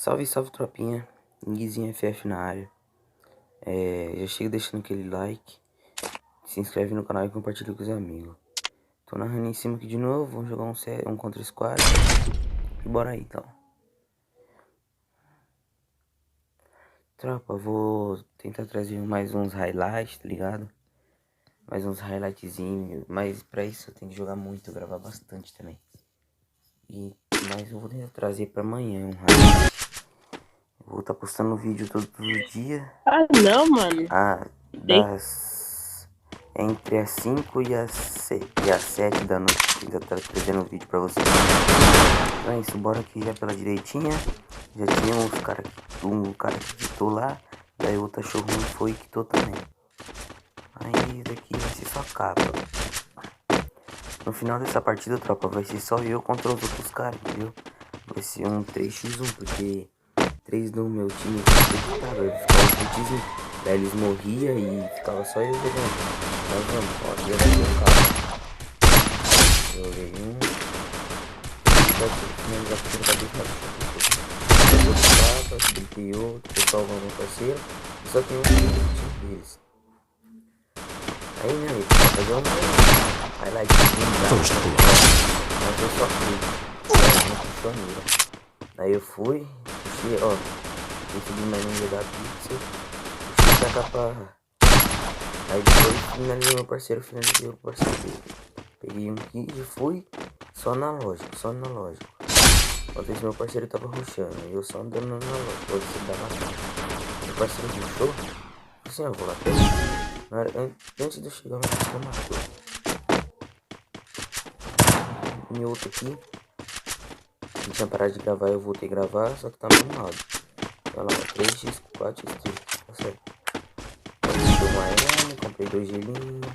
Salve, salve tropinha, Guizinho FF na área. Já chega deixando aquele like, se inscreve no canal e compartilha com os amigos. Tô narrando em cima aqui de novo, vamos jogar um contra squad. E bora aí então. Tropa, vou tentar trazer mais uns highlights, tá ligado? Mais uns highlightzinhos, mas pra isso eu tenho que jogar muito, gravar bastante também. Mas eu vou tentar trazer pra amanhã um highlight. Vou estar postando vídeo todos os dias. Ah, não, mano. Entre as 5 e as 7 da noite. Ainda tá trazendo um vídeo pra vocês. Então é isso, bora aqui já pela direitinha. Já tinha uns cara um cara que quitou lá. Daí outro cachorro foi e quitou também. Aí daqui vai ser só capa. No final dessa partida, tropa, vai ser só eu contra os outros caras, entendeu? Vai ser um 3x1, porque 3 do meu time daí eles morriam e ficava só eu jogando. Mas vamos, ó, já vai ter um cara. Joguei um. Finalizar com a cabeça. Tem outro, pessoal, vamos parceiro. E só tem um time deles. Aí, né, vai fazer um highlight. Mas eu só fui. Daí eu fui, puxei, ó. Consegui mais um da pizza. Puxei pra cá pra... Aí depois finalizei meu parceiro, finalizei o parceiro dele. Peguei um kit e fui só na loja. Enquanto esse meu parceiro tava rushando, eu só andando na loja. Pode ser da matar. Meu parceiro rushou. Assim, eu vou lá pegar. Antes de eu chegar, meu parceiro matou. E outro aqui. Não tinha parado de gravar, eu voltei a gravar, só que tá muito mal. Olha lá, 3x, 4x3, tá certo. Comprei uma arma, comprei 2 gelinhos.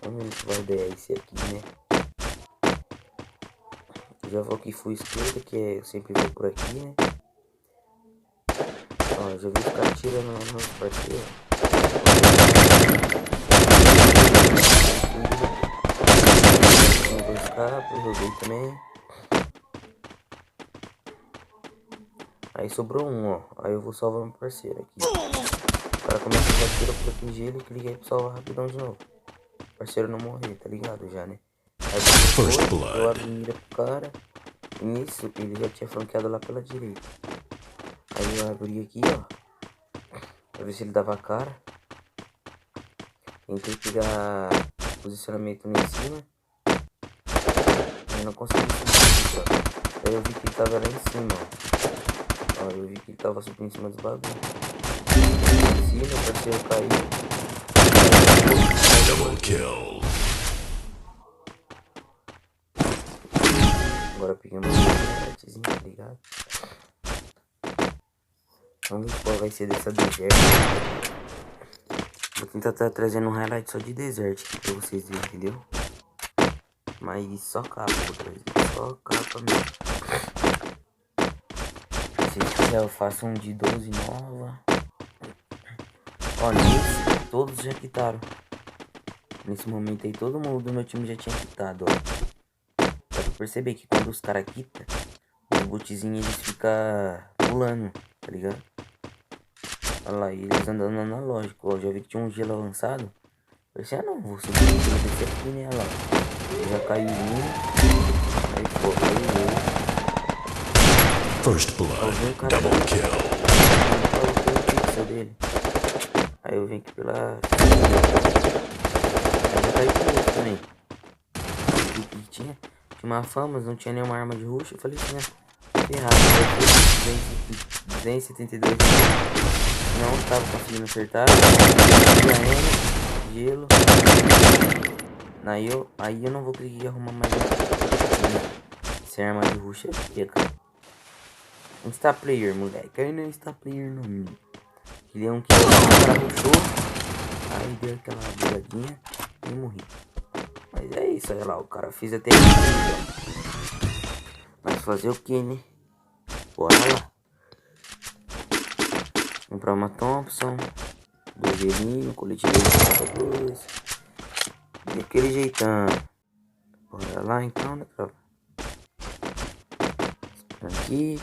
Vamos ver que vai dar esse aqui, né? Eu já vou aqui full esquerda, que eu sempre vou por aqui, né? Ó, já vi os caras tirando lá nos parceiros. Dois capas, joguei também. Aí sobrou um, ó. Aí eu vou salvar meu parceiro aqui. O cara começa a já tira pra proteger ele, clica aí pra salvar rapidão de novo. O parceiro não morrer, tá ligado já, né? Aí depois eu abri mira pro cara. E nisso ele já tinha franqueado lá pela direita. Aí eu abri aqui, ó. Pra ver se ele dava a cara. Tentei pegar posicionamento lá em cima. Mas não consegui subir, ó. Aí eu vi que ele tava lá em cima, ó. Eu vi que ele tava subindo em cima dos bagulhos. Em cima, o parceiro caiu. Double kill. Agora peguei uma artezinha, tá ligado? Vamos ver qual vai ser dessa deserta. Vou tentar estar trazendo um highlight só de desert aqui pra vocês verem, entendeu? Mas só capa, vou trazer. Só capa mesmo. Se quiser eu faço um de 12 nova. Ó, nesse todos já quitaram. Nesse momento aí todo mundo do meu time já tinha quitado, ó. Dá pra perceber que quando os caras quitam, os botzinhos eles ficam pulando, tá ligado? Olha lá, eles andando analógico, ó. Já vi que tinha um gelo avançado. Pensei, ah não, vou subir desse aqui, né? Olha lá. Já caiu um. Aí foi, First blood, double kill. Dele. Aí eu vim aqui pela... Aí já caiu com outro também. Tinha uma fama, mas não tinha nenhuma arma de rush. Eu falei assim, né? Ferrado, 272. Não tava conseguindo acertar. Gelo. Aí eu não vou conseguir arrumar mais sem arma de rush aqui, cara. Insta player, moleque. Aí não é insta player não. Ele é um que o cara puxou. Aí deu aquela bugadinha e morri. Mas é isso, olha lá, o cara fez até isso. Mas fazer o que, né? Bora lá. Comprar uma Thompson. 2 gelinhos, coletivo de 2. Daquele jeitão. Bora lá então, né, tropa? aqui,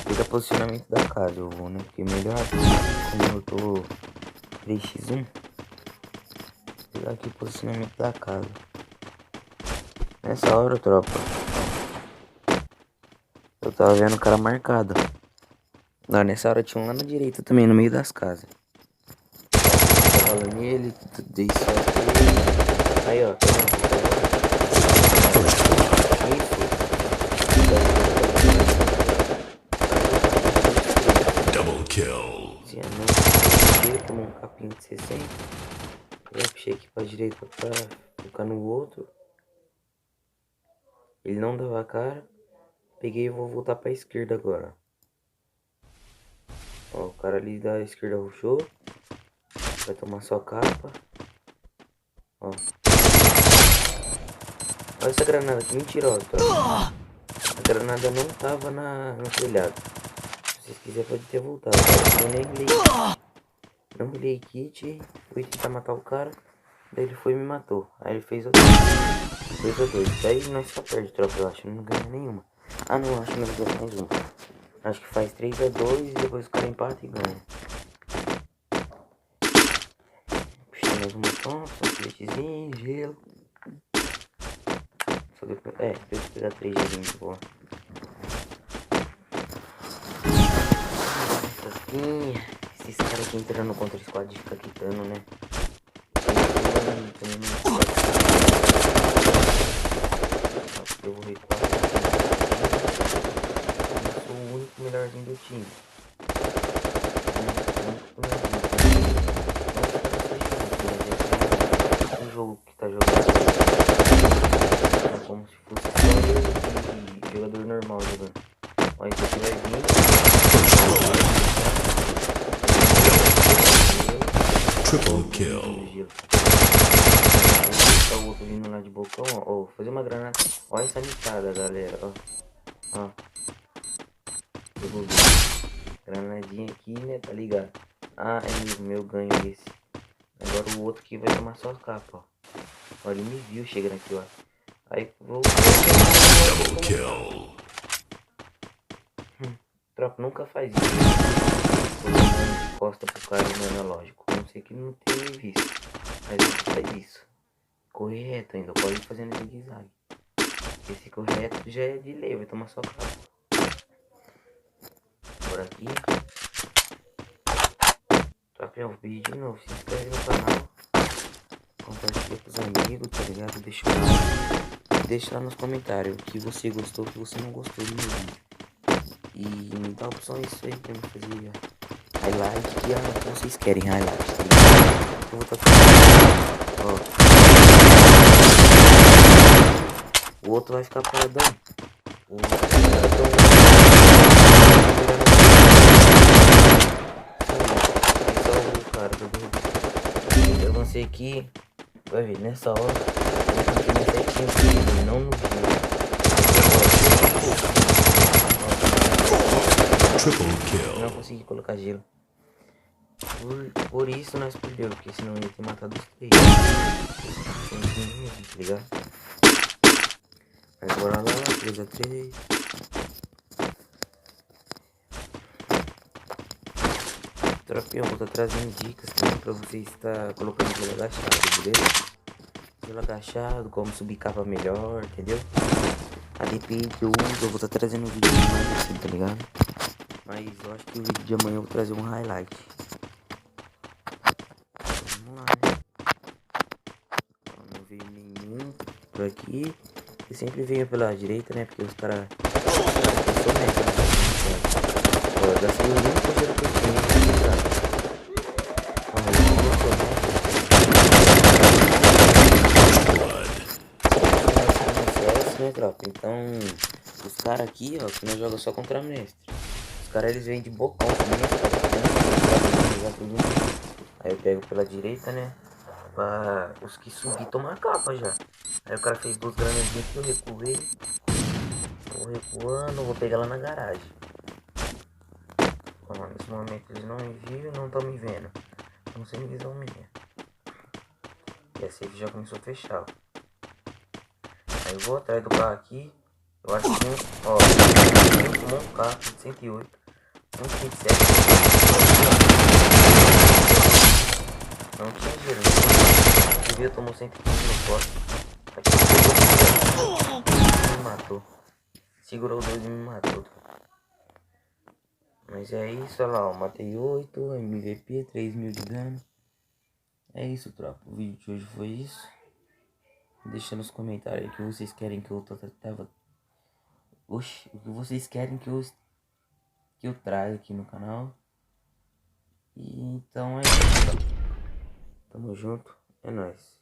fica posicionamento da casa, eu vou, né? Porque melhor, como eu tô 3x1, pegar aqui o posicionamento da casa. Nessa hora, tropa, eu tava vendo o cara marcado. Não, nessa hora tinha um lá na direita também, no meio das casas. Tava nele, dei sorte nele. Aí, ó, tá vendo? Aí foi. Double kill. Se a não, ele tomou um capinho de 60. Eu puxei aqui pra direita pra focar no outro. Ele não dava a cara. Peguei e vou voltar pra esquerda agora. Ó, o cara ali da esquerda rushou. Vai tomar sua capa. Ó. Olha essa granada que mentirosa. A granada não tava no telhado. Se vocês quiserem pode ter voltado. Eu nem li. Não li kit. Fui tentar matar o cara. Daí ele foi e me matou. Aí ele fez outro. 2x2. Daí nós só perde, tropa, eu acho. Não ganha nenhuma. Ah não, acho que nós ganhamos mais uma. Acho que faz 3x2 e depois o cara empata e ganha. Puxei mais uma Thompson, um filetezinho, gelo. Só depois, depois de pegar 3 gelinhos de boa. Casquinha. Esses caras aqui entrando no contra squad fica quitando, né? Eu vou recuar. Eu sou o único melhorzinho do time. O jogo que tá jogando é como se fosse só eu e jogador normal jogando. Mas esse vai vir. Triple kill. Tá o outro vindo lá de bocão, ó. Vou fazer uma granada. Olha essa mitada, galera. Ó. Devolvi. Granadinha aqui, né? Tá ligado? Ah, é mesmo, meu ganho esse. Agora o outro que vai tomar só a capa, ó. Olha, ele me viu chegando aqui, ó. Aí vou. Double kill. Tropa, nunca faz isso. Olhando de costa pro cara no analógico. Não sei que não tenha visto. Mas nunca faz isso. Correr reto ainda, pode ir fazendo zigue-zague. Esse correr reto já é de lei, vai tomar só capa. Por aqui. Tropa, um vídeo de novo. Se inscreve no canal. Compartilha com os amigos, tá ligado? Deixa o like. Deixa lá nos comentários o que você gostou, o que você não gostou do meu vídeo. E me dá opções aí pra me fazer highlight. Que o que vocês querem highlight, tá ligado? Eu vou estar ó. O outro vai ficar paradão. O outro vai ficar paradão. Só o cara do eu avancei aqui. Vai ver, nessa hora eu consegui me certinho, não no vídeo. Triple kill. Não consegui colocar gelo. Por isso nós perdemos, porque senão ia ter matado os 3. Tá ligado? Mas bora lá, 3x3. Tropinho, eu vou estar trazendo dicas também pra você estar colocando gelo agachado, beleza? Gelo agachado, como subir capa melhor, entendeu? A DPI que eu uso, eu vou estar trazendo um vídeo mais assim, tá ligado? Mas eu acho que o vídeo de amanhã eu vou trazer um highlight. Vamos lá, né? Não veio nenhum por aqui. Eu sempre venho pela direita, né? Porque os caras... Eu gastei o único gelo que eu tenho, tá? Né, tropa? Então, os caras aqui, ó, que nós jogamos só contra mestre. Os caras, eles vêm de bocão também, aí eu pego pela direita, né? Pra os que subir tomar a capa já. Aí o cara fez 2 granadinhas que eu recuei. Vou recuando, vou pegar lá na garagem. Ó, nesse momento eles não me viram, não estão me vendo. Não sem visão minha. E a safe já começou a fechar, ó. Aí eu vou atrás do carro aqui. Eu acho que ó, um K, 108, 127. Não tinha dinheiro, não. Devia tomar 115 no poste. Aqui me matou. Segurou o 2 e me matou. Mas é isso, olha lá, ó. Matei 8, MVP, 3.000 de dano. É isso, tropa. O vídeo de hoje foi isso. Deixa nos comentários aí o que vocês querem que eu tava. Oxi, o que vocês querem que eu traga aqui no canal. E então é isso, tropa. Tamo junto, é nóis.